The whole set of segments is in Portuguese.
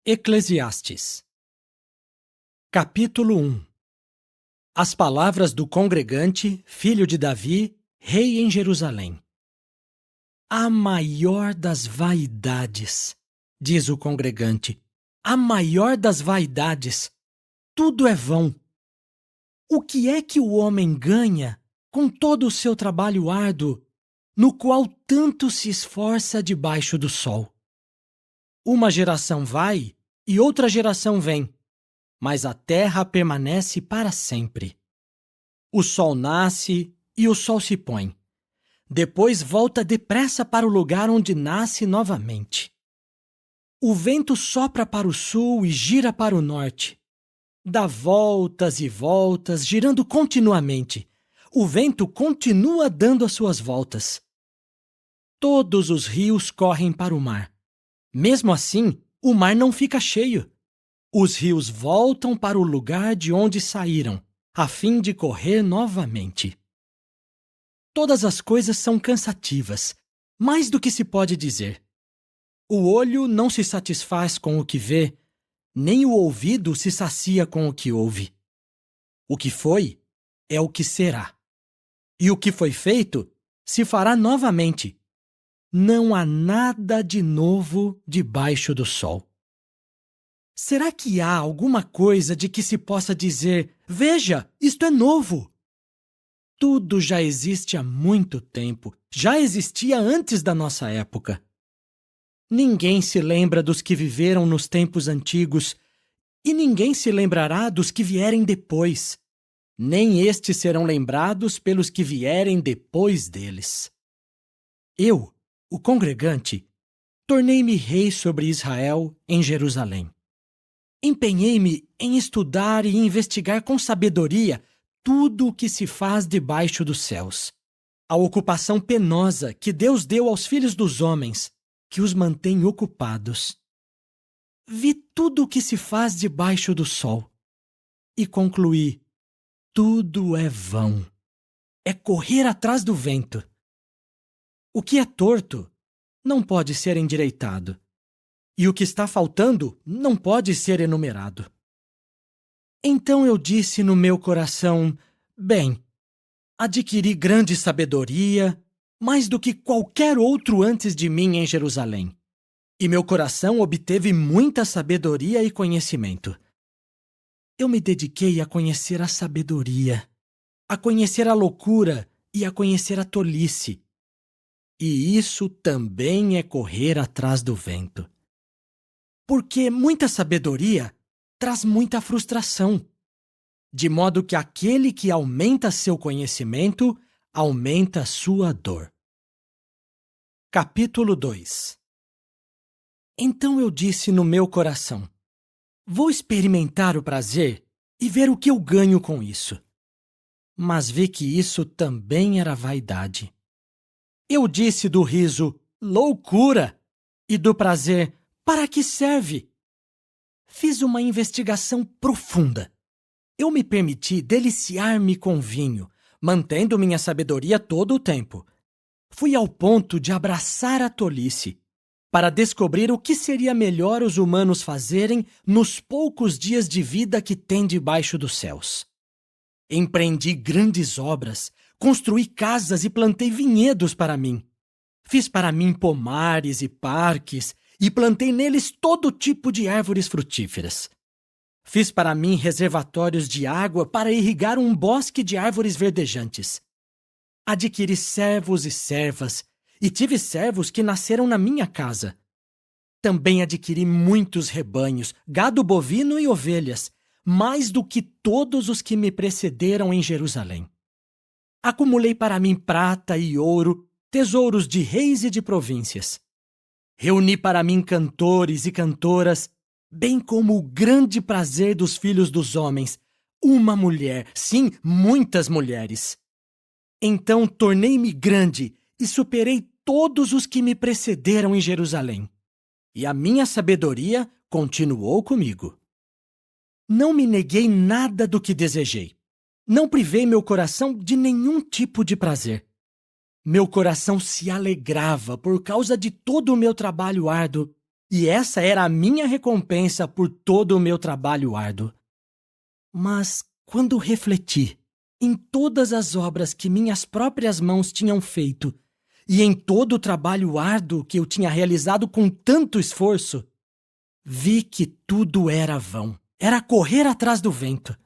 Eclesiastes. Capítulo 1. As palavras do congregante, filho de Davi, rei em Jerusalém. A maior das vaidades, diz o congregante, a maior das vaidades, tudo é vão. O que é que o homem ganha com todo o seu trabalho árduo, no qual tanto se esforça debaixo do sol? Uma geração vai e outra geração vem, mas a terra permanece para sempre. O sol nasce e o sol se põe. Depois volta depressa para o lugar onde nasce novamente. O vento sopra para o sul e gira para o norte. Dá voltas e voltas, girando continuamente. O vento continua dando as suas voltas. Todos os rios correm para o mar. Mesmo assim, o mar não fica cheio. Os rios voltam para o lugar de onde saíram, a fim de correr novamente. Todas as coisas são cansativas, mais do que se pode dizer. O olho não se satisfaz com o que vê, nem o ouvido se sacia com o que ouve. O que foi é o que será. E o que foi feito se fará novamente. Não há nada de novo debaixo do sol. Será que há alguma coisa de que se possa dizer: veja, isto é novo? Tudo já existe há muito tempo, já existia antes da nossa época. Ninguém se lembra dos que viveram nos tempos antigos, e ninguém se lembrará dos que vierem depois. Nem estes serão lembrados pelos que vierem depois deles. Eu, o congregante, tornei-me rei sobre Israel em Jerusalém. Empenhei-me em estudar e investigar com sabedoria tudo o que se faz debaixo dos céus. A ocupação penosa que Deus deu aos filhos dos homens, que os mantém ocupados. Vi tudo o que se faz debaixo do sol e concluí: tudo é vão. É correr atrás do vento. O que é torto não pode ser endireitado, e o que está faltando não pode ser enumerado. Então eu disse no meu coração: bem, adquiri grande sabedoria, mais do que qualquer outro antes de mim em Jerusalém. E meu coração obteve muita sabedoria e conhecimento. Eu me dediquei a conhecer a sabedoria, a conhecer a loucura e a conhecer a tolice. E isso também é correr atrás do vento. Porque muita sabedoria traz muita frustração, de modo que aquele que aumenta seu conhecimento aumenta sua dor. Capítulo 2. Então eu disse no meu coração: vou experimentar o prazer e ver o que eu ganho com isso. Mas vi que isso também era vaidade. Eu disse do riso: loucura! E do prazer: para que serve? Fiz uma investigação profunda. Eu me permiti deliciar-me com vinho, mantendo minha sabedoria todo o tempo. Fui ao ponto de abraçar a tolice, para descobrir o que seria melhor os humanos fazerem nos poucos dias de vida que têm debaixo dos céus. Empreendi grandes obras, construí casas e plantei vinhedos para mim. Fiz para mim pomares e parques e plantei neles todo tipo de árvores frutíferas. Fiz para mim reservatórios de água para irrigar um bosque de árvores verdejantes. Adquiri servos e servas, e tive servos que nasceram na minha casa. Também adquiri muitos rebanhos, gado bovino e ovelhas, mais do que todos os que me precederam em Jerusalém. Acumulei para mim prata e ouro, tesouros de reis e de províncias. Reuni para mim cantores e cantoras, bem como o grande prazer dos filhos dos homens, uma mulher, sim, muitas mulheres. Então tornei-me grande e superei todos os que me precederam em Jerusalém. E a minha sabedoria continuou comigo. Não me neguei nada do que desejei. Não privei meu coração de nenhum tipo de prazer. Meu coração se alegrava por causa de todo o meu trabalho árduo e essa era a minha recompensa por todo o meu trabalho árduo. Mas, quando refleti em todas as obras que minhas próprias mãos tinham feito e em todo o trabalho árduo que eu tinha realizado com tanto esforço, vi que tudo era vão, era correr atrás do vento.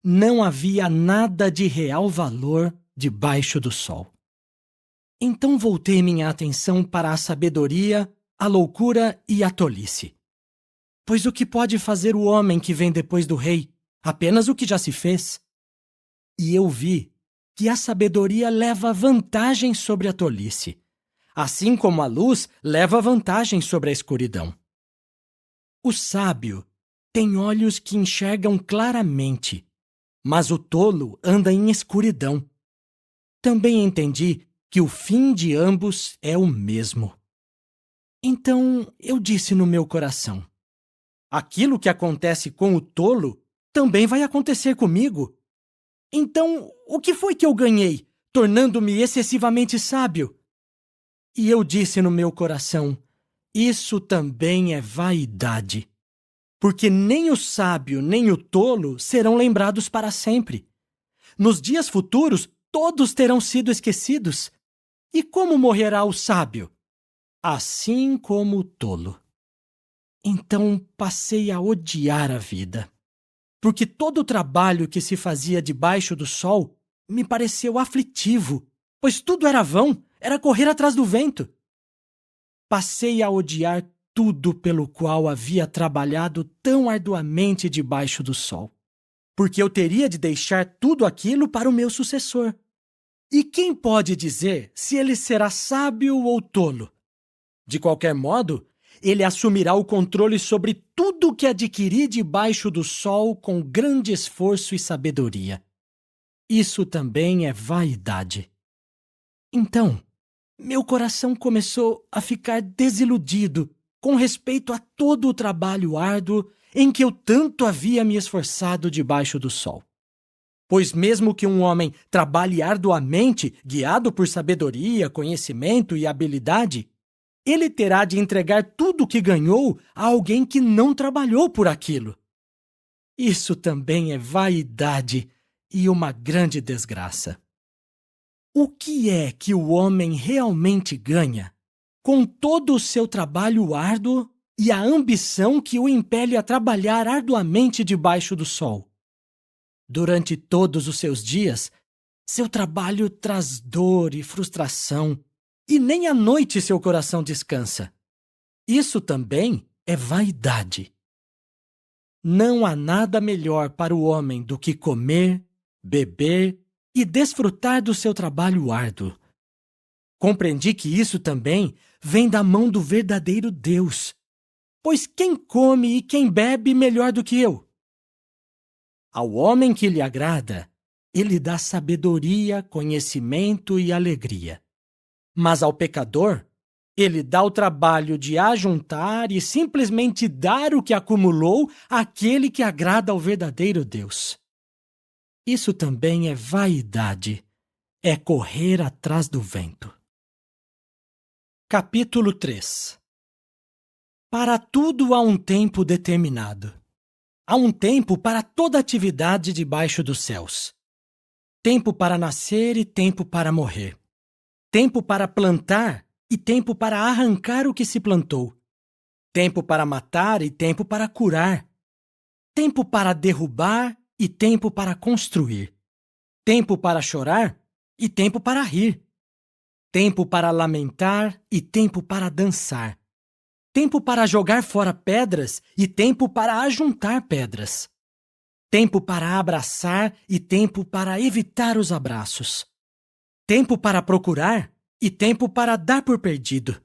Não havia nada de real valor debaixo do sol. Então voltei minha atenção para a sabedoria, a loucura e a tolice. Pois o que pode fazer o homem que vem depois do rei? Apenas o que já se fez. E eu vi que a sabedoria leva vantagem sobre a tolice, assim como a luz leva vantagem sobre a escuridão. O sábio tem olhos que enxergam claramente, mas o tolo anda em escuridão. Também entendi que o fim de ambos é o mesmo. Então eu disse no meu coração: aquilo que acontece com o tolo também vai acontecer comigo. Então, o que foi que eu ganhei, tornando-me excessivamente sábio? E eu disse no meu coração: isso também é vaidade. Porque nem o sábio nem o tolo serão lembrados para sempre. Nos dias futuros, todos terão sido esquecidos. E como morrerá o sábio? Assim como o tolo. Então passei a odiar a vida, porque todo o trabalho que se fazia debaixo do sol me pareceu aflitivo, pois tudo era vão, era correr atrás do vento. Passei a odiar tudo pelo qual havia trabalhado tão arduamente debaixo do sol, porque eu teria de deixar tudo aquilo para o meu sucessor. E quem pode dizer se ele será sábio ou tolo? De qualquer modo, ele assumirá o controle sobre tudo o que adquiri debaixo do sol com grande esforço e sabedoria. Isso também é vaidade. Então, meu coração começou a ficar desiludido com respeito a todo o trabalho árduo em que eu tanto havia me esforçado debaixo do sol. Pois mesmo que um homem trabalhe arduamente, guiado por sabedoria, conhecimento e habilidade, ele terá de entregar tudo o que ganhou a alguém que não trabalhou por aquilo. Isso também é vaidade e uma grande desgraça. O que é que o homem realmente ganha com todo o seu trabalho árduo e a ambição que o impele a trabalhar arduamente debaixo do sol? Durante todos os seus dias, seu trabalho traz dor e frustração, e nem à noite seu coração descansa. Isso também é vaidade. Não há nada melhor para o homem do que comer, beber e desfrutar do seu trabalho árduo. Compreendi que isso também vem da mão do verdadeiro Deus, pois quem come e quem bebe melhor do que eu? Ao homem que lhe agrada, ele dá sabedoria, conhecimento e alegria. Mas ao pecador, ele dá o trabalho de ajuntar e simplesmente dar o que acumulou àquele que agrada ao verdadeiro Deus. Isso também é vaidade, é correr atrás do vento. Capítulo 3. Para tudo há um tempo determinado. Há um tempo para toda atividade debaixo dos céus. Tempo para nascer e tempo para morrer. Tempo para plantar e tempo para arrancar o que se plantou. Tempo para matar e tempo para curar. Tempo para derrubar e tempo para construir. Tempo para chorar e tempo para rir. Tempo para lamentar e tempo para dançar. Tempo para jogar fora pedras e tempo para ajuntar pedras. Tempo para abraçar e tempo para evitar os abraços. Tempo para procurar e tempo para dar por perdido.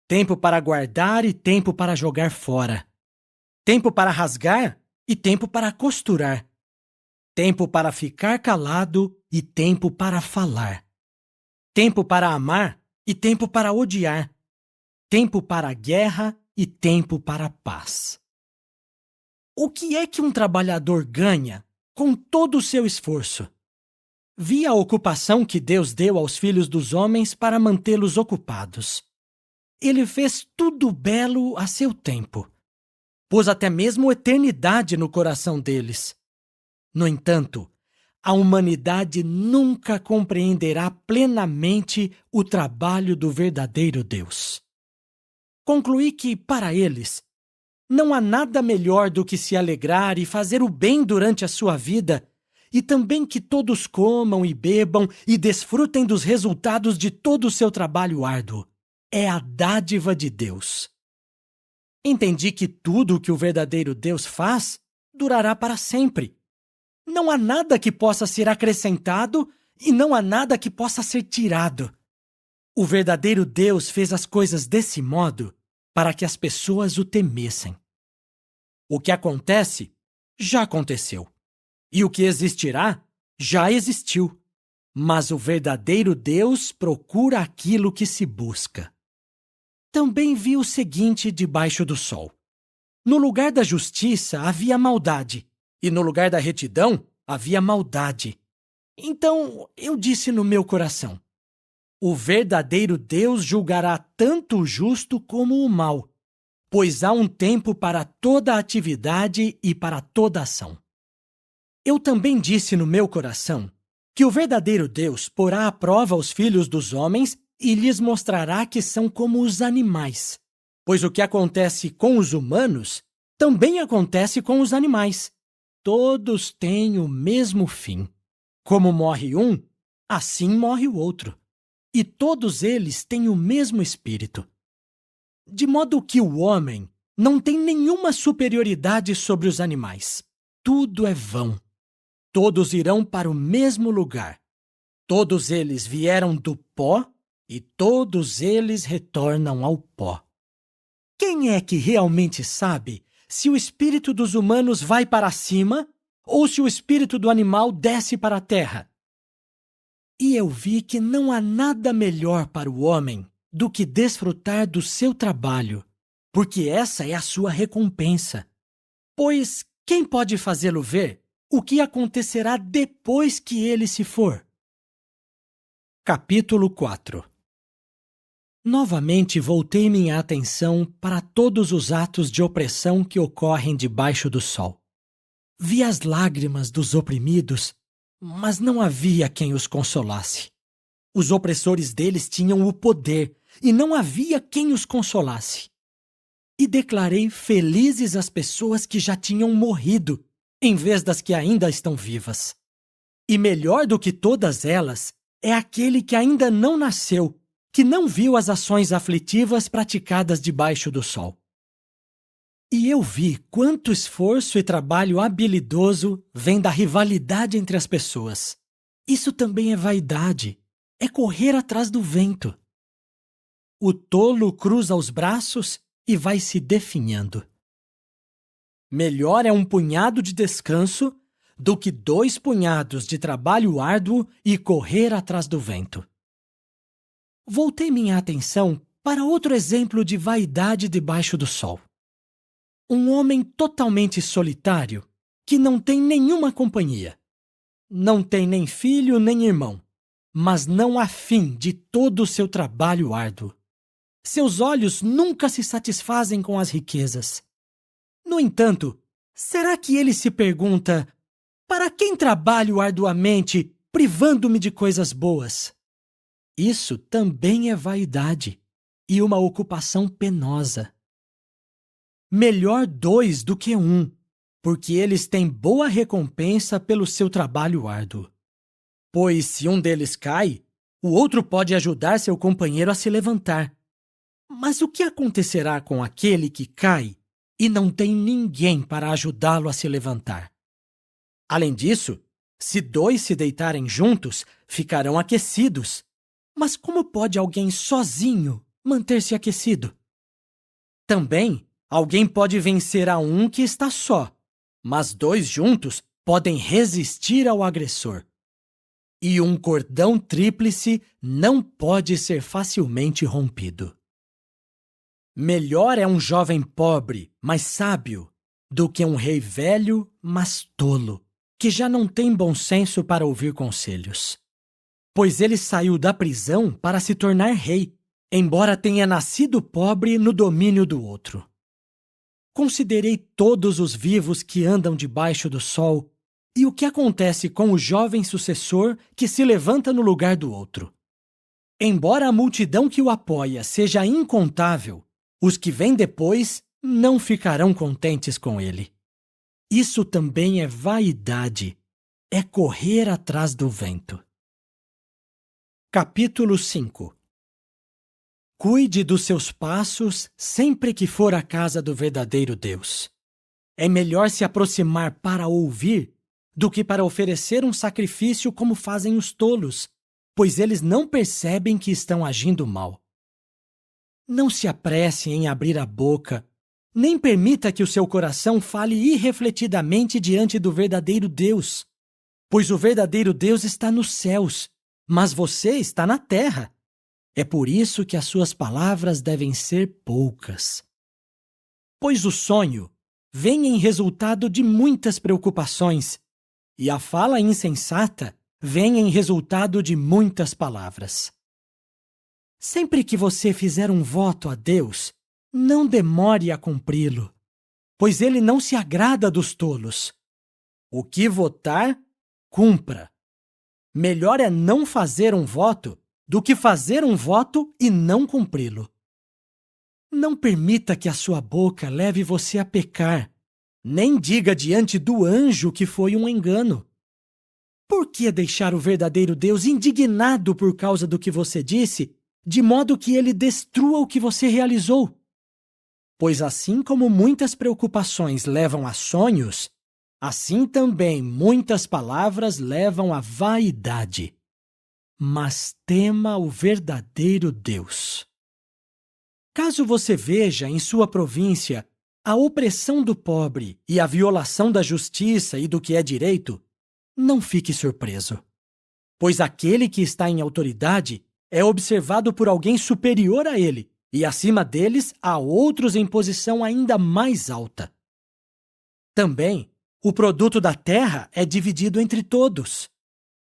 Tempo para guardar e tempo para jogar fora. Tempo para rasgar e tempo para costurar. Tempo para ficar calado e tempo para falar. Tempo para amar e tempo para odiar. Tempo para a guerra e tempo para a paz. O que é que um trabalhador ganha com todo o seu esforço? Vi a ocupação que Deus deu aos filhos dos homens para mantê-los ocupados. ele fez tudo belo a seu tempo. Pôs até mesmo eternidade no coração deles. No entanto, a humanidade nunca compreenderá plenamente o trabalho do verdadeiro Deus. Concluí que, para eles, não há nada melhor do que se alegrar e fazer o bem durante a sua vida, e também que todos comam e bebam e desfrutem dos resultados de todo o seu trabalho árduo. É a dádiva de Deus. Entendi que tudo o que o verdadeiro Deus faz durará para sempre. Não há nada que possa ser acrescentado e não há nada que possa ser tirado. O verdadeiro Deus fez as coisas desse modo para que as pessoas o temessem. O que acontece, já aconteceu. E o que existirá, já existiu. Mas o verdadeiro Deus procura aquilo que se busca. Também vi o seguinte debaixo do sol. No lugar da justiça havia maldade, e no lugar da retidão havia maldade. Então eu disse no meu coração: o verdadeiro Deus julgará tanto o justo como o mau, pois há um tempo para toda atividade e para toda ação. Eu também disse no meu coração que o verdadeiro Deus porá à prova os filhos dos homens e lhes mostrará que são como os animais, pois o que acontece com os humanos também acontece com os animais. Todos têm o mesmo fim. Como morre um, assim morre o outro. E todos eles têm o mesmo espírito. De modo que o homem não tem nenhuma superioridade sobre os animais. Tudo é vão. Todos irão para o mesmo lugar. Todos eles vieram do pó e todos eles retornam ao pó. Quem é que realmente sabe se o espírito dos humanos vai para cima ou se o espírito do animal desce para a terra? E eu vi que não há nada melhor para o homem do que desfrutar do seu trabalho, porque essa é a sua recompensa. Pois quem pode fazê-lo ver o que acontecerá depois que ele se for? Capítulo 4. Novamente voltei minha atenção para todos os atos de opressão que ocorrem debaixo do sol. Vi as lágrimas dos oprimidos, mas não havia quem os consolasse. Os opressores deles tinham o poder e não havia quem os consolasse. E declarei felizes as pessoas que já tinham morrido, em vez das que ainda estão vivas. E melhor do que todas elas é aquele que ainda não nasceu, que não viu as ações aflitivas praticadas debaixo do sol. E eu vi quanto esforço e trabalho habilidoso vem da rivalidade entre as pessoas. Isso também é vaidade, é correr atrás do vento. O tolo cruza os braços e vai se definhando. Melhor é um punhado de descanso do que 2 punhados de trabalho árduo e correr atrás do vento. Voltei minha atenção para outro exemplo de vaidade debaixo do sol. Um homem totalmente solitário, que não tem nenhuma companhia. Não tem nem filho nem irmão, mas não há fim de todo o seu trabalho árduo. Seus olhos nunca se satisfazem com as riquezas. No entanto, será que ele se pergunta: para quem trabalho arduamente, privando-me de coisas boas? Isso também é vaidade e uma ocupação penosa. Melhor 2 do que 1, porque eles têm boa recompensa pelo seu trabalho árduo. Pois se um deles cai, o outro pode ajudar seu companheiro a se levantar. Mas o que acontecerá com aquele que cai e não tem ninguém para ajudá-lo a se levantar? Além disso, se 2 se deitarem juntos, ficarão aquecidos. Mas como pode alguém sozinho manter-se aquecido? Também, alguém pode vencer a um que está só, mas 2 juntos podem resistir ao agressor. E um cordão tríplice não pode ser facilmente rompido. Melhor é um jovem pobre, mas sábio, do que um rei velho, mas tolo, que já não tem bom senso para ouvir conselhos. Pois ele saiu da prisão para se tornar rei, embora tenha nascido pobre no domínio do outro. Considerei todos os vivos que andam debaixo do sol e o que acontece com o jovem sucessor que se levanta no lugar do outro. Embora a multidão que o apoia seja incontável, os que vêm depois não ficarão contentes com ele. Isso também é vaidade, é correr atrás do vento. Capítulo 5. Cuide dos seus passos sempre que for à casa do verdadeiro Deus. É melhor se aproximar para ouvir do que para oferecer um sacrifício como fazem os tolos, pois eles não percebem que estão agindo mal. Não se apresse em abrir a boca, nem permita que o seu coração fale irrefletidamente diante do verdadeiro Deus, pois o verdadeiro Deus está nos céus, mas você está na terra. É por isso que as suas palavras devem ser poucas. Pois o sonho vem em resultado de muitas preocupações, e a fala insensata vem em resultado de muitas palavras. Sempre que você fizer um voto a Deus, não demore a cumpri-lo, pois ele não se agrada dos tolos. O que votar, cumpra. Melhor é não fazer um voto do que fazer um voto e não cumpri-lo. Não permita que a sua boca leve você a pecar, nem diga diante do anjo que foi um engano. Por que deixar o verdadeiro Deus indignado por causa do que você disse, de modo que ele destrua o que você realizou? Pois assim como muitas preocupações levam a sonhos, assim também muitas palavras levam à vaidade. Mas tema o verdadeiro Deus. Caso você veja em sua província a opressão do pobre e a violação da justiça e do que é direito, não fique surpreso, pois aquele que está em autoridade é observado por alguém superior a ele, e acima deles há outros em posição ainda mais alta. Também, o produto da terra é dividido entre todos.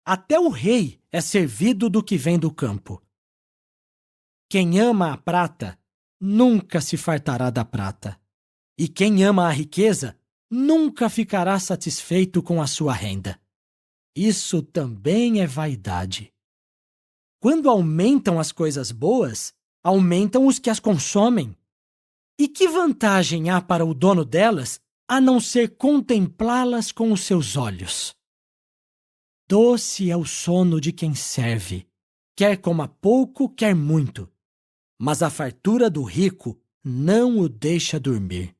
Até o rei é servido do que vem do campo. Quem ama a prata nunca se fartará da prata, e quem ama a riqueza nunca ficará satisfeito com a sua renda. Isso também é vaidade. Quando aumentam as coisas boas, aumentam os que as consomem. E que vantagem há para o dono delas a não ser contemplá-las com os seus olhos? Doce é o sono de quem serve, quer coma pouco, quer muito, mas a fartura do rico não o deixa dormir.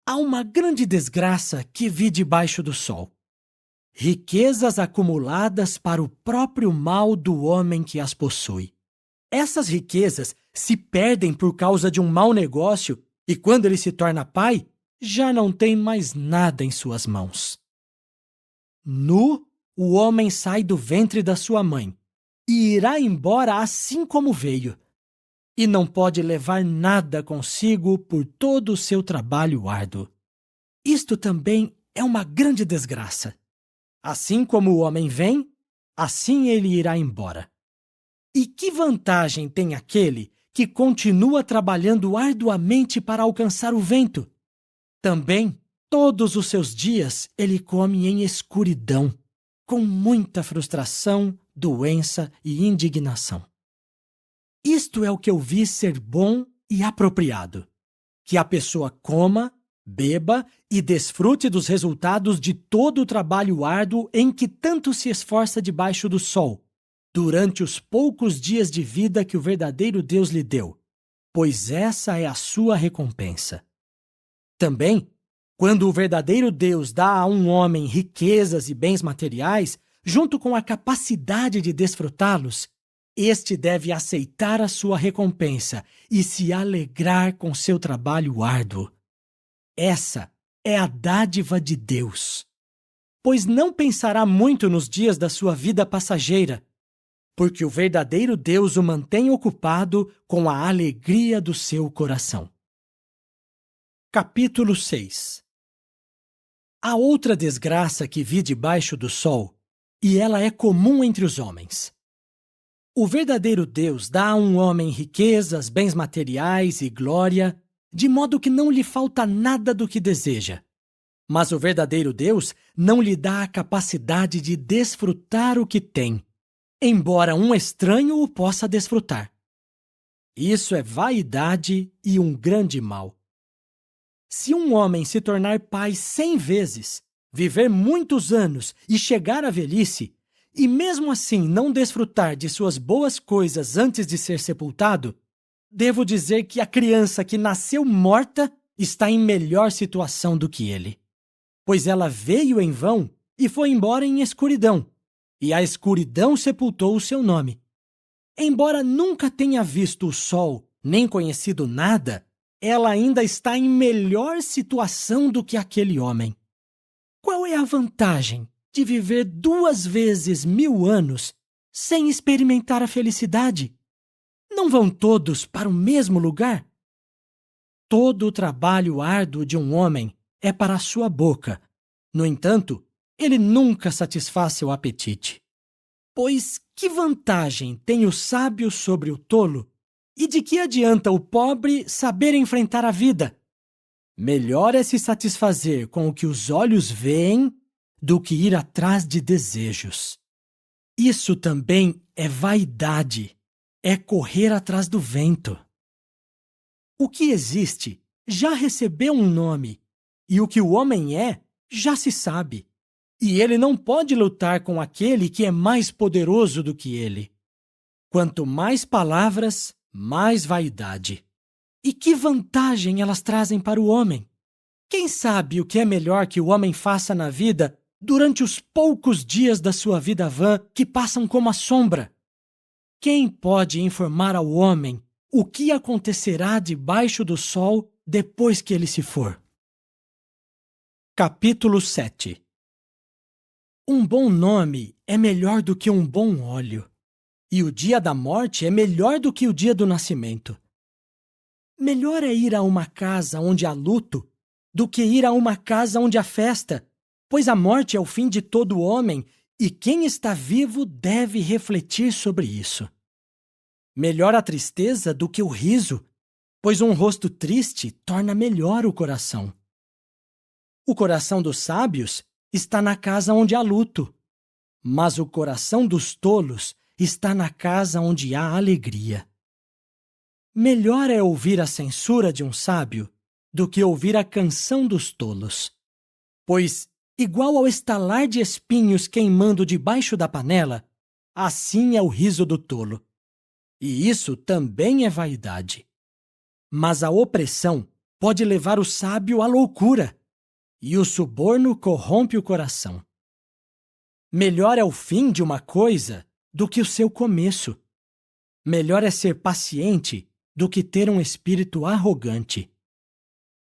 Há uma grande desgraça que vi debaixo do sol: riquezas acumuladas para o próprio mal do homem que as possui. Essas riquezas se perdem por causa de um mau negócio e, quando ele se torna pai, já não tem mais nada em suas mãos. Nu, o homem sai do ventre da sua mãe e irá embora assim como veio, e não pode levar nada consigo por todo o seu trabalho árduo. Isto também é uma grande desgraça. Assim como o homem vem, assim ele irá embora. E que vantagem tem aquele que continua trabalhando arduamente para alcançar o vento? Também, todos os seus dias ele come em escuridão, com muita frustração, doença e indignação. Isto é o que eu vi ser bom e apropriado: que a pessoa coma, beba e desfrute dos resultados de todo o trabalho árduo em que tanto se esforça debaixo do sol, durante os poucos dias de vida que o verdadeiro Deus lhe deu, pois essa é a sua recompensa. Também, quando o verdadeiro Deus dá a um homem riquezas e bens materiais, junto com a capacidade de desfrutá-los, este deve aceitar a sua recompensa e se alegrar com seu trabalho árduo. Essa é a dádiva de Deus, pois não pensará muito nos dias da sua vida passageira, porque o verdadeiro Deus o mantém ocupado com a alegria do seu coração. Capítulo 6. Há outra desgraça que vi debaixo do sol, e ela é comum entre os homens. O verdadeiro Deus dá a um homem riquezas, bens materiais e glória, de modo que não lhe falta nada do que deseja. Mas o verdadeiro Deus não lhe dá a capacidade de desfrutar o que tem, embora um estranho o possa desfrutar. Isso é vaidade e um grande mal. Se um homem se tornar pai 100 vezes, viver muitos anos e chegar à velhice, e mesmo assim não desfrutar de suas boas coisas antes de ser sepultado, devo dizer que a criança que nasceu morta está em melhor situação do que ele. Pois ela veio em vão e foi embora em escuridão, e a escuridão sepultou o seu nome. Embora nunca tenha visto o sol, nem conhecido nada, ela ainda está em melhor situação do que aquele homem. Qual é a vantagem de viver 2 vezes 1000 anos sem experimentar a felicidade? Não vão todos para o mesmo lugar? Todo o trabalho árduo de um homem é para a sua boca. No entanto, ele nunca satisfaz seu apetite. Pois que vantagem tem o sábio sobre o tolo? E de que adianta o pobre saber enfrentar a vida? Melhor é se satisfazer com o que os olhos veem do que ir atrás de desejos. Isso também é vaidade, é correr atrás do vento. O que existe já recebeu um nome, e o que o homem é já se sabe. E ele não pode lutar com aquele que é mais poderoso do que ele. Quanto mais palavras, mais vaidade. E que vantagem elas trazem para o homem? Quem sabe o que é melhor que o homem faça na vida durante os poucos dias da sua vida vã que passam como a sombra? Quem pode informar ao homem o que acontecerá debaixo do sol depois que ele se for? Capítulo 7. Um bom nome é melhor do que um bom óleo, e o dia da morte é melhor do que o dia do nascimento. Melhor é ir a uma casa onde há luto do que ir a uma casa onde há festa, pois a morte é o fim de todo homem, e quem está vivo deve refletir sobre isso. Melhor a tristeza do que o riso, pois um rosto triste torna melhor o coração. O coração dos sábios está na casa onde há luto, mas o coração dos tolos está na casa onde há alegria. Melhor é ouvir a censura de um sábio do que ouvir a canção dos tolos, pois, igual ao estalar de espinhos queimando debaixo da panela, assim é o riso do tolo. E isso também é vaidade. Mas a opressão pode levar o sábio à loucura, e o suborno corrompe o coração. Melhor é o fim de uma coisa do que o seu começo. Melhor é ser paciente do que ter um espírito arrogante.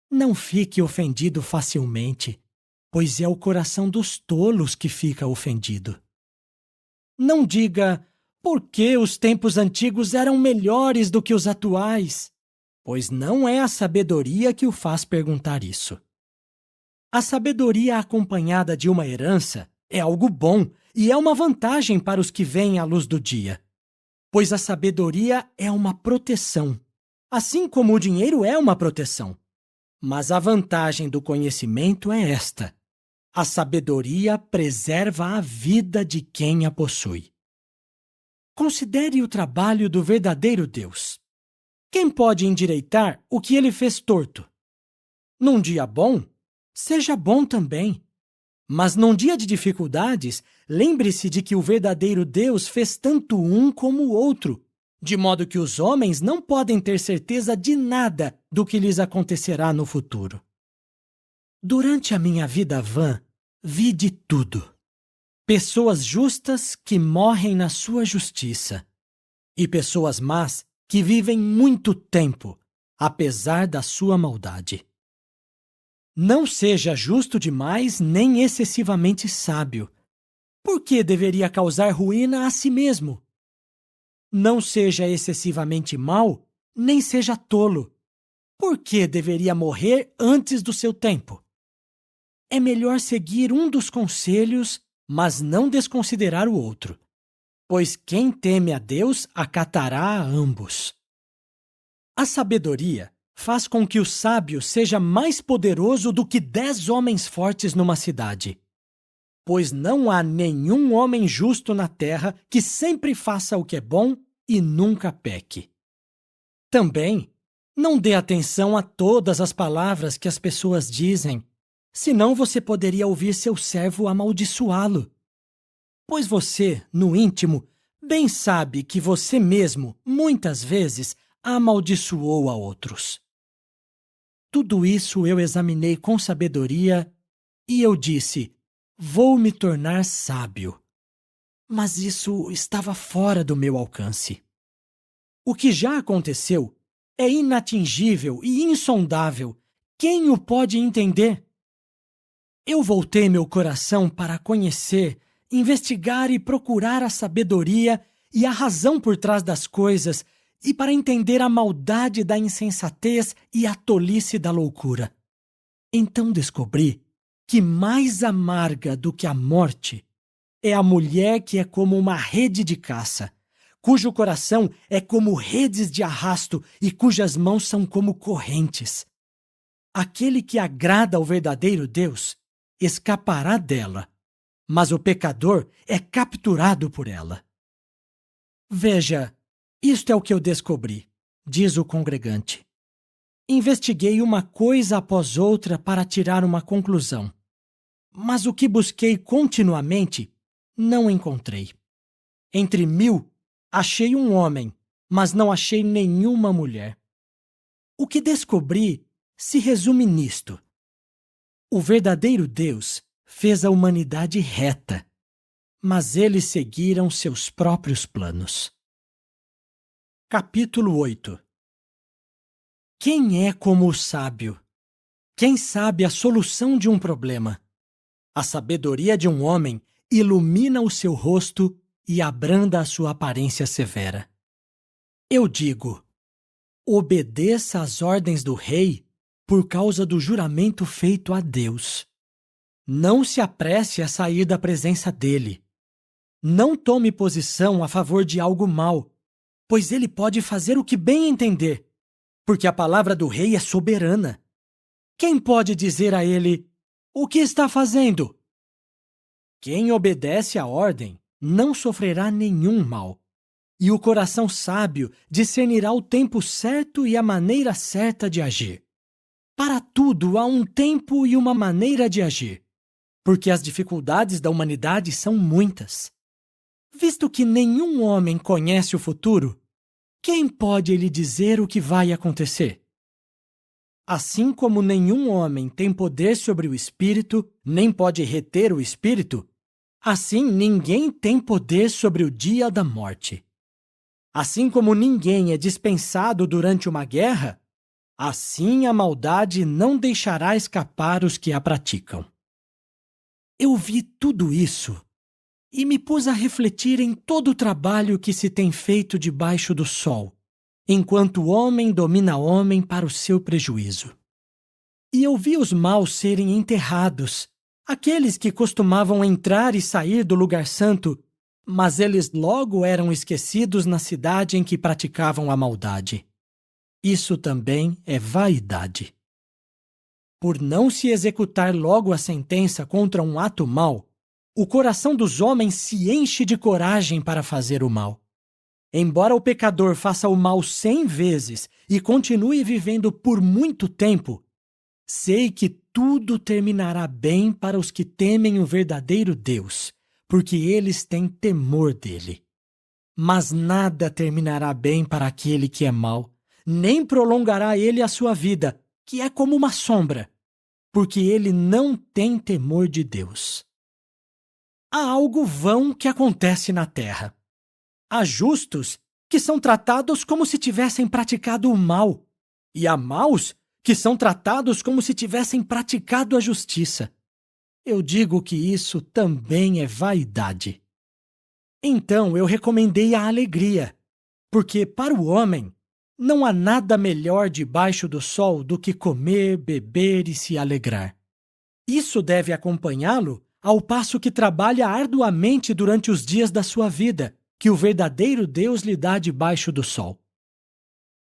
Não fique ofendido facilmente, pois é o coração dos tolos que fica ofendido. Não diga, por que os tempos antigos eram melhores do que os atuais? Pois não é a sabedoria que o faz perguntar isso. A sabedoria acompanhada de uma herança é algo bom e é uma vantagem para os que veem a luz do dia. Pois a sabedoria é uma proteção, assim como o dinheiro é uma proteção. Mas a vantagem do conhecimento é esta: a sabedoria preserva a vida de quem a possui. Considere o trabalho do verdadeiro Deus. Quem pode endireitar o que ele fez torto? Num dia bom, seja bom também. Mas num dia de dificuldades, lembre-se de que o verdadeiro Deus fez tanto um como o outro, de modo que os homens não podem ter certeza de nada do que lhes acontecerá no futuro. Durante a minha vida vã, vi de tudo. Pessoas justas que morrem na sua justiça, e pessoas más que vivem muito tempo, apesar da sua maldade. Não seja justo demais nem excessivamente sábio. Por que deveria causar ruína a si mesmo? Não seja excessivamente mau, nem seja tolo. Por que deveria morrer antes do seu tempo? É melhor seguir um dos conselhos, mas não desconsiderar o outro. pois quem teme a Deus acatará a ambos. A sabedoria faz com que o sábio seja mais poderoso do que 10 homens fortes numa cidade. Pois não há nenhum homem justo na terra que sempre faça o que é bom e nunca peque. Também, não dê atenção a todas as palavras que as pessoas dizem, senão você poderia ouvir seu servo amaldiçoá-lo. Pois você, no íntimo, bem sabe que você mesmo, muitas vezes, amaldiçoou a outros. Tudo isso eu examinei com sabedoria e eu disse: vou me tornar sábio. Mas isso estava fora do meu alcance. O que já aconteceu é inatingível e insondável. Quem o pode entender? Eu voltei meu coração para conhecer, investigar e procurar a sabedoria e a razão por trás das coisas e para entender a maldade da insensatez e a tolice da loucura. Então descobri que mais amarga do que a morte é a mulher que é como uma rede de caça, cujo coração é como redes de arrasto e cujas mãos são como correntes. Aquele que agrada ao verdadeiro Deus escapará dela, mas o pecador é capturado por ela. Veja, isto é o que eu descobri, diz o congregante. Investiguei uma coisa após outra para tirar uma conclusão, mas o que busquei continuamente não encontrei. Entre 1000, achei um homem, mas não achei nenhuma mulher. O que descobri se resume nisto: o verdadeiro Deus fez a humanidade reta, mas eles seguiram seus próprios planos. Capítulo 8. Quem é como o sábio? Quem sabe a solução de um problema? A sabedoria de um homem ilumina o seu rosto e abranda a sua aparência severa. Eu digo: obedeça às ordens do rei por causa do juramento feito a Deus. Não se apresse a sair da presença dele. Não tome posição a favor de algo mau, pois ele pode fazer o que bem entender, porque a palavra do rei é soberana. Quem pode dizer a ele: o que está fazendo? Quem obedece à ordem não sofrerá nenhum mal, e o coração sábio discernirá o tempo certo e a maneira certa de agir. Para tudo há um tempo e uma maneira de agir, porque as dificuldades da humanidade são muitas. Visto que nenhum homem conhece o futuro, quem pode lhe dizer o que vai acontecer? Assim como nenhum homem tem poder sobre o espírito, nem pode reter o espírito, assim ninguém tem poder sobre o dia da morte. Assim como ninguém é dispensado durante uma guerra, assim a maldade não deixará escapar os que a praticam. Eu vi tudo isso e me pus a refletir em todo o trabalho que se tem feito debaixo do sol, enquanto o homem domina homem para o seu prejuízo. E eu vi os maus serem enterrados, aqueles que costumavam entrar e sair do lugar santo, mas eles logo eram esquecidos na cidade em que praticavam a maldade. Isso também é vaidade. Por não se executar logo a sentença contra um ato mau, o coração dos homens se enche de coragem para fazer o mal. Embora o pecador faça o mal 100 vezes e continue vivendo por muito tempo, sei que tudo terminará bem para os que temem o verdadeiro Deus, porque eles têm temor dele. Mas nada terminará bem para aquele que é mau, nem prolongará ele a sua vida, que é como uma sombra, porque ele não tem temor de Deus. Há algo vão que acontece na terra. Há justos que são tratados como se tivessem praticado o mal, e há maus que são tratados como se tivessem praticado a justiça. Eu digo que isso também é vaidade. Então eu recomendei a alegria, porque para o homem não há nada melhor debaixo do sol do que comer, beber e se alegrar. Isso deve acompanhá-lo ao passo que trabalha arduamente durante os dias da sua vida, que o verdadeiro Deus lhe dá debaixo do sol.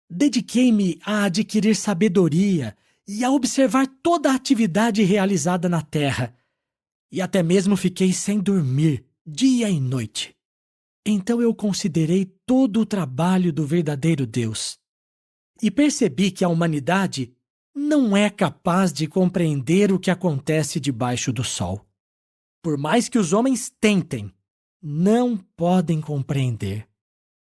Dediquei-me a adquirir sabedoria e a observar toda a atividade realizada na terra, e até mesmo fiquei sem dormir dia e noite. Então eu considerei todo o trabalho do verdadeiro Deus e percebi que a humanidade não é capaz de compreender o que acontece debaixo do sol. Por mais que os homens tentem, não podem compreender.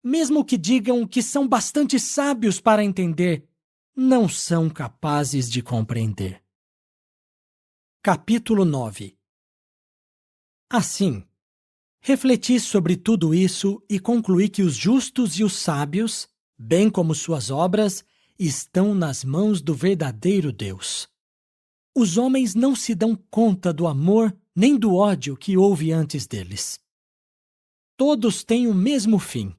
Mesmo que digam que são bastante sábios para entender, não são capazes de compreender. Capítulo 9. Assim, refleti sobre tudo isso e concluí que os justos e os sábios, bem como suas obras, estão nas mãos do verdadeiro Deus. Os homens não se dão conta do amor nem do ódio que houve antes deles. Todos têm o mesmo fim: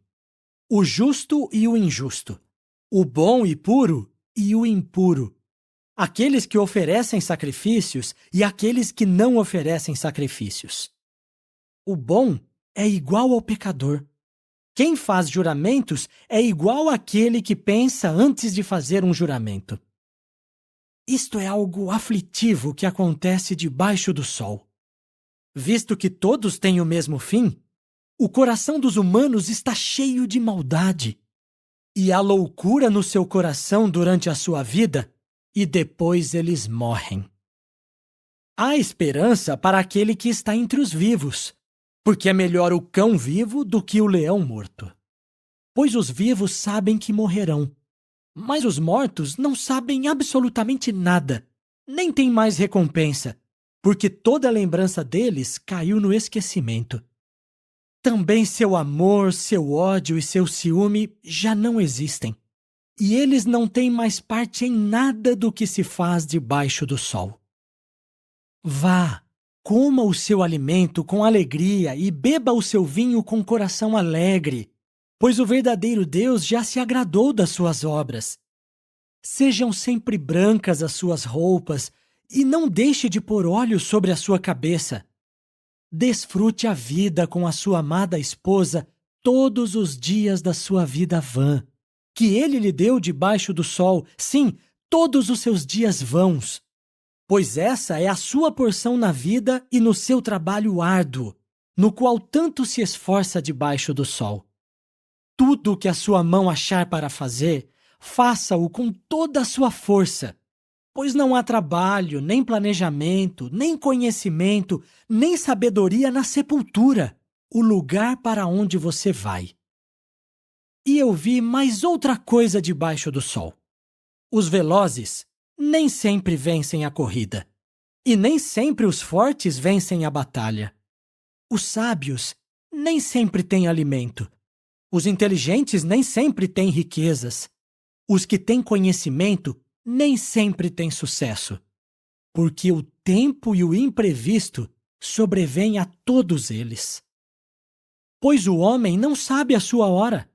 o justo e o injusto, o bom e puro e o impuro, aqueles que oferecem sacrifícios e aqueles que não oferecem sacrifícios. O bom é igual ao pecador. Quem faz juramentos é igual àquele que pensa antes de fazer um juramento. Isto é algo aflitivo que acontece debaixo do sol. Visto que todos têm o mesmo fim, o coração dos humanos está cheio de maldade, e há loucura no seu coração durante a sua vida, e depois eles morrem. Há esperança para aquele que está entre os vivos, porque é melhor o cão vivo do que o leão morto. Pois os vivos sabem que morrerão, mas os mortos não sabem absolutamente nada, nem têm mais recompensa, porque toda a lembrança deles caiu no esquecimento. Também seu amor, seu ódio e seu ciúme já não existem, e eles não têm mais parte em nada do que se faz debaixo do sol. Vá, coma o seu alimento com alegria e beba o seu vinho com coração alegre, pois o verdadeiro Deus já se agradou das suas obras. Sejam sempre brancas as suas roupas e não deixe de pôr óleo sobre a sua cabeça. Desfrute a vida com a sua amada esposa todos os dias da sua vida vã, que ele lhe deu debaixo do sol, sim, todos os seus dias vãos. Pois essa é a sua porção na vida e no seu trabalho árduo, no qual tanto se esforça debaixo do sol. Tudo o que a sua mão achar para fazer, faça-o com toda a sua força, pois não há trabalho, nem planejamento, nem conhecimento, nem sabedoria na sepultura, o lugar para onde você vai. E eu vi mais outra coisa debaixo do sol. Os velozes nem sempre vencem a corrida, e nem sempre os fortes vencem a batalha. Os sábios nem sempre têm alimento. Os inteligentes nem sempre têm riquezas. Os que têm conhecimento nem sempre têm sucesso, porque o tempo e o imprevisto sobrevêm a todos eles. Pois o homem não sabe a sua hora.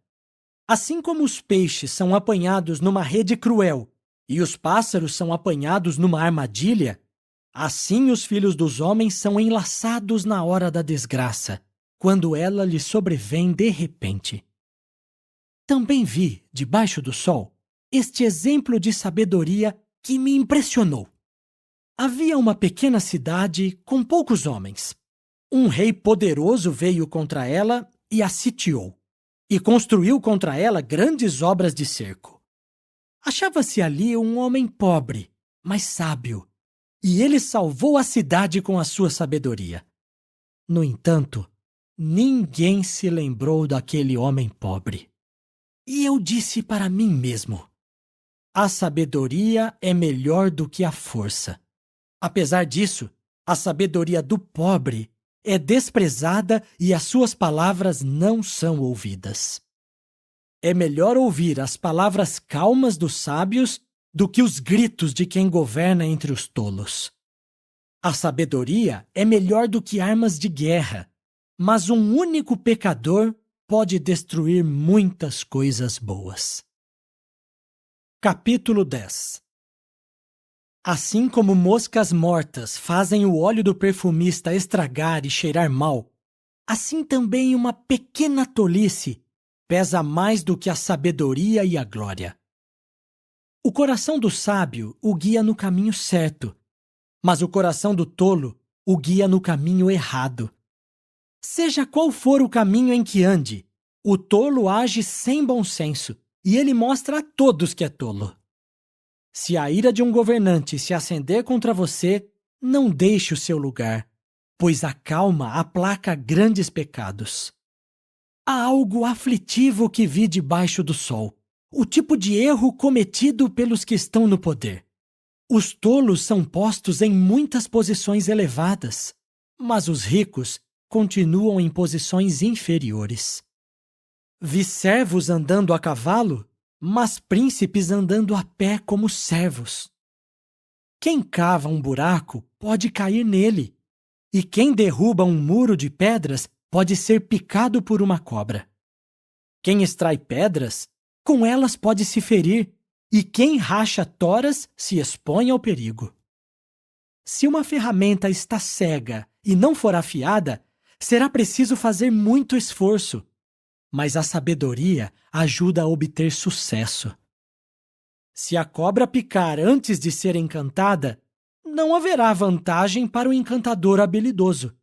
Assim como os peixes são apanhados numa rede cruel e os pássaros são apanhados numa armadilha, assim os filhos dos homens são enlaçados na hora da desgraça, quando ela lhes sobrevém de repente. Também vi, debaixo do sol, este exemplo de sabedoria que me impressionou. Havia uma pequena cidade com poucos homens. Um rei poderoso veio contra ela e a sitiou, e construiu contra ela grandes obras de cerco. Achava-se ali um homem pobre, mas sábio, e ele salvou a cidade com a sua sabedoria. No entanto, ninguém se lembrou daquele homem pobre. E eu disse para mim mesmo: a sabedoria é melhor do que a força. Apesar disso, a sabedoria do pobre é desprezada e as suas palavras não são ouvidas. É melhor ouvir as palavras calmas dos sábios do que os gritos de quem governa entre os tolos. A sabedoria é melhor do que armas de guerra, mas um único pecador pode destruir muitas coisas boas. Capítulo 10. Assim como moscas mortas fazem o óleo do perfumista estragar e cheirar mal, assim também uma pequena tolice pesa mais do que a sabedoria e a glória. O coração do sábio o guia no caminho certo, mas o coração do tolo o guia no caminho errado. Seja qual for o caminho em que ande, o tolo age sem bom senso, e ele mostra a todos que é tolo. Se a ira de um governante se acender contra você, não deixe o seu lugar, pois a calma aplaca grandes pecados. Há algo aflitivo que vi debaixo do sol, o tipo de erro cometido pelos que estão no poder. Os tolos são postos em muitas posições elevadas, mas os ricos continuam em posições inferiores. Vi servos andando a cavalo, mas príncipes andando a pé como servos. Quem cava um buraco pode cair nele, e quem derruba um muro de pedras pode ser picado por uma cobra. Quem extrai pedras, com elas pode se ferir, e quem racha toras se expõe ao perigo. Se uma ferramenta está cega e não for afiada, será preciso fazer muito esforço, mas a sabedoria ajuda a obter sucesso. Se a cobra picar antes de ser encantada, não haverá vantagem para o encantador habilidoso.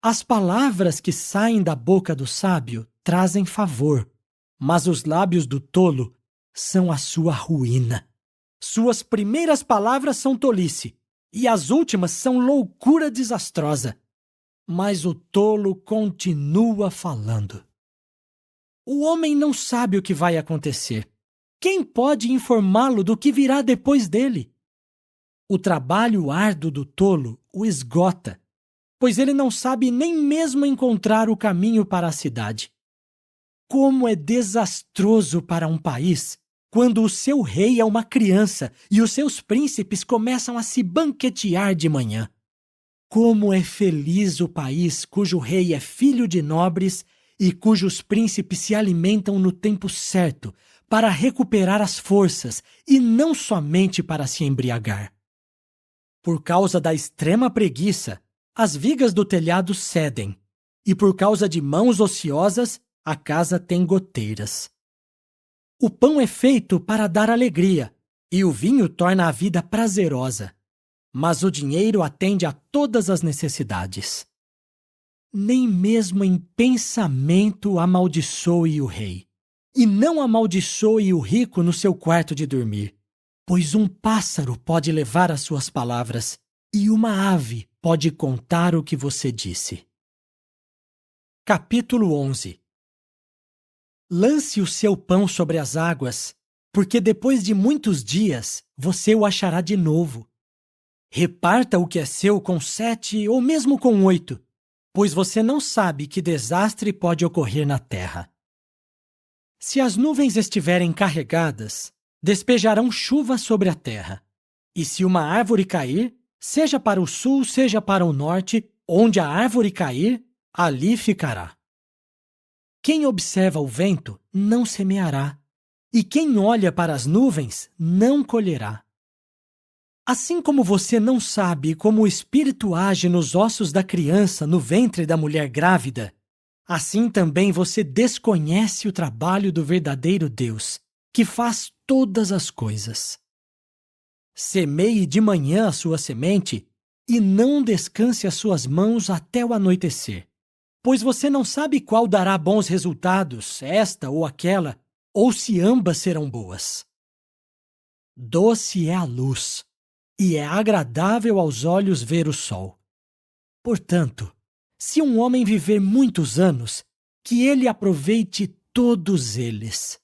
As palavras que saem da boca do sábio trazem favor, mas os lábios do tolo são a sua ruína. Suas primeiras palavras são tolice, e as últimas são loucura desastrosa. Mas o tolo continua falando. O homem não sabe o que vai acontecer. Quem pode informá-lo do que virá depois dele? O trabalho árduo do tolo o esgota, pois ele não sabe nem mesmo encontrar o caminho para a cidade. Como é desastroso para um país quando o seu rei é uma criança e os seus príncipes começam a se banquetear de manhã. Como é feliz o país cujo rei é filho de nobres e cujos príncipes se alimentam no tempo certo para recuperar as forças e não somente para se embriagar. Por causa da extrema preguiça, as vigas do telhado cedem, e por causa de mãos ociosas, a casa tem goteiras. O pão é feito para dar alegria, e o vinho torna a vida prazerosa, mas o dinheiro atende a todas as necessidades. Nem mesmo em pensamento amaldiçoe o rei, e não amaldiçoe o rico no seu quarto de dormir, pois um pássaro pode levar as suas palavras, e uma ave pode contar o que você disse. Capítulo 11. Lance o seu pão sobre as águas, porque depois de muitos dias você o achará de novo. Reparta o que é seu com 7 ou mesmo com 8, pois você não sabe que desastre pode ocorrer na terra. Se as nuvens estiverem carregadas, despejarão chuva sobre a terra. E se uma árvore cair, seja para o sul, seja para o norte, onde a árvore cair, ali ficará. Quem observa o vento não semeará, e quem olha para as nuvens não colherá. Assim como você não sabe como o Espírito age nos ossos da criança no ventre da mulher grávida, assim também você desconhece o trabalho do verdadeiro Deus, que faz todas as coisas. Semeie de manhã a sua semente e não descanse as suas mãos até o anoitecer, pois você não sabe qual dará bons resultados, esta ou aquela, ou se ambas serão boas. Doce é a luz, e é agradável aos olhos ver o sol. Portanto, se um homem viver muitos anos, que ele aproveite todos eles.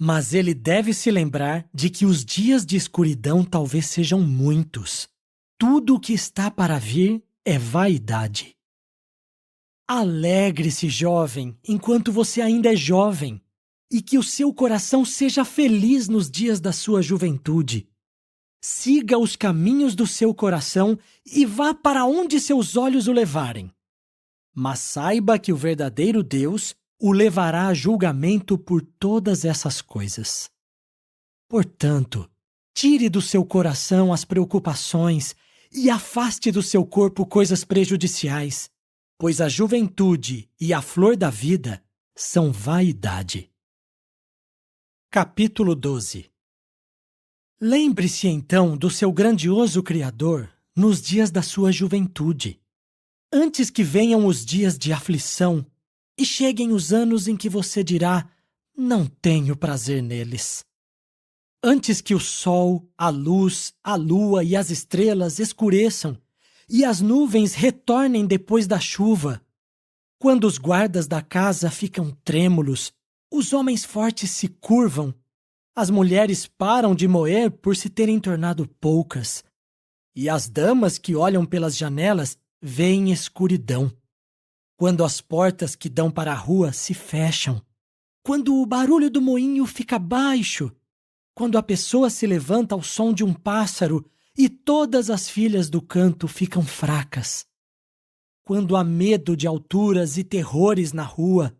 Mas ele deve se lembrar de que os dias de escuridão talvez sejam muitos. Tudo o que está para vir é vaidade. Alegre-se, jovem, enquanto você ainda é jovem, e que o seu coração seja feliz nos dias da sua juventude. Siga os caminhos do seu coração e vá para onde seus olhos o levarem. Mas saiba que o verdadeiro Deus o levará a julgamento por todas essas coisas. Portanto, tire do seu coração as preocupações e afaste do seu corpo coisas prejudiciais, pois a juventude e a flor da vida são vaidade. Capítulo 12. Lembre-se então do seu grandioso Criador nos dias da sua juventude, antes que venham os dias de aflição e cheguem os anos em que você dirá: não tenho prazer neles. Antes que o sol, a luz, a lua e as estrelas escureçam e as nuvens retornem depois da chuva, quando os guardas da casa ficam trêmulos, os homens fortes se curvam, as mulheres param de moer por se terem tornado poucas, e as damas que olham pelas janelas veem escuridão. Quando as portas que dão para a rua se fecham, quando o barulho do moinho fica baixo, quando a pessoa se levanta ao som de um pássaro e todas as filhas do canto ficam fracas, quando há medo de alturas e terrores na rua,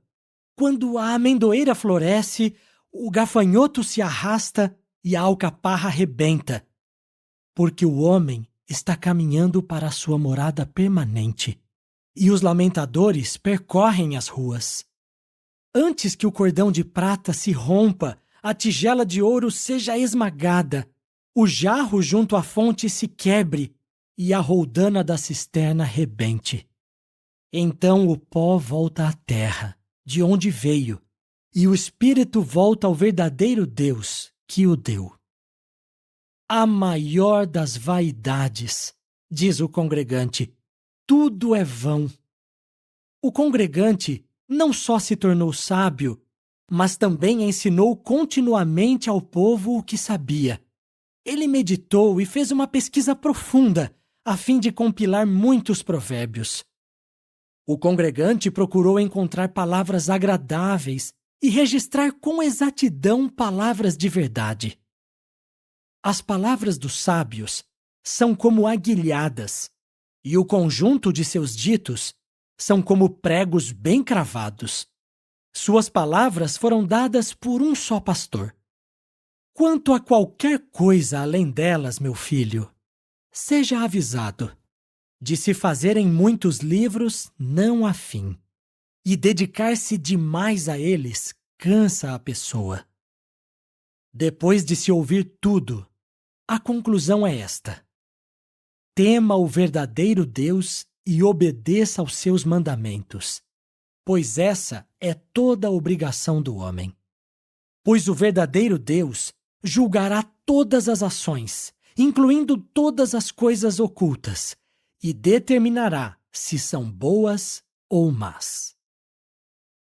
quando a amendoeira floresce, o gafanhoto se arrasta e a alcaparra rebenta, porque o homem está caminhando para a sua morada permanente, e os lamentadores percorrem as ruas. Antes que o cordão de prata se rompa, a tigela de ouro seja esmagada, o jarro junto à fonte se quebre e a roldana da cisterna rebente. Então o pó volta à terra, de onde veio, e o espírito volta ao verdadeiro Deus que o deu. A maior das vaidades, diz o congregante, tudo é vão. O congregante não só se tornou sábio, mas também ensinou continuamente ao povo o que sabia. Ele meditou e fez uma pesquisa profunda, a fim de compilar muitos provérbios. O congregante procurou encontrar palavras agradáveis e registrar com exatidão palavras de verdade. As palavras dos sábios são como aguilhadas, e o conjunto de seus ditos são como pregos bem cravados. Suas palavras foram dadas por um só pastor. Quanto a qualquer coisa além delas, meu filho, seja avisado. De se fazerem muitos livros não há fim, e dedicar-se demais a eles cansa a pessoa. Depois de se ouvir tudo, a conclusão é esta: tema o verdadeiro Deus e obedeça aos seus mandamentos, pois essa é toda a obrigação do homem. Pois o verdadeiro Deus julgará todas as ações, incluindo todas as coisas ocultas, e determinará se são boas ou más.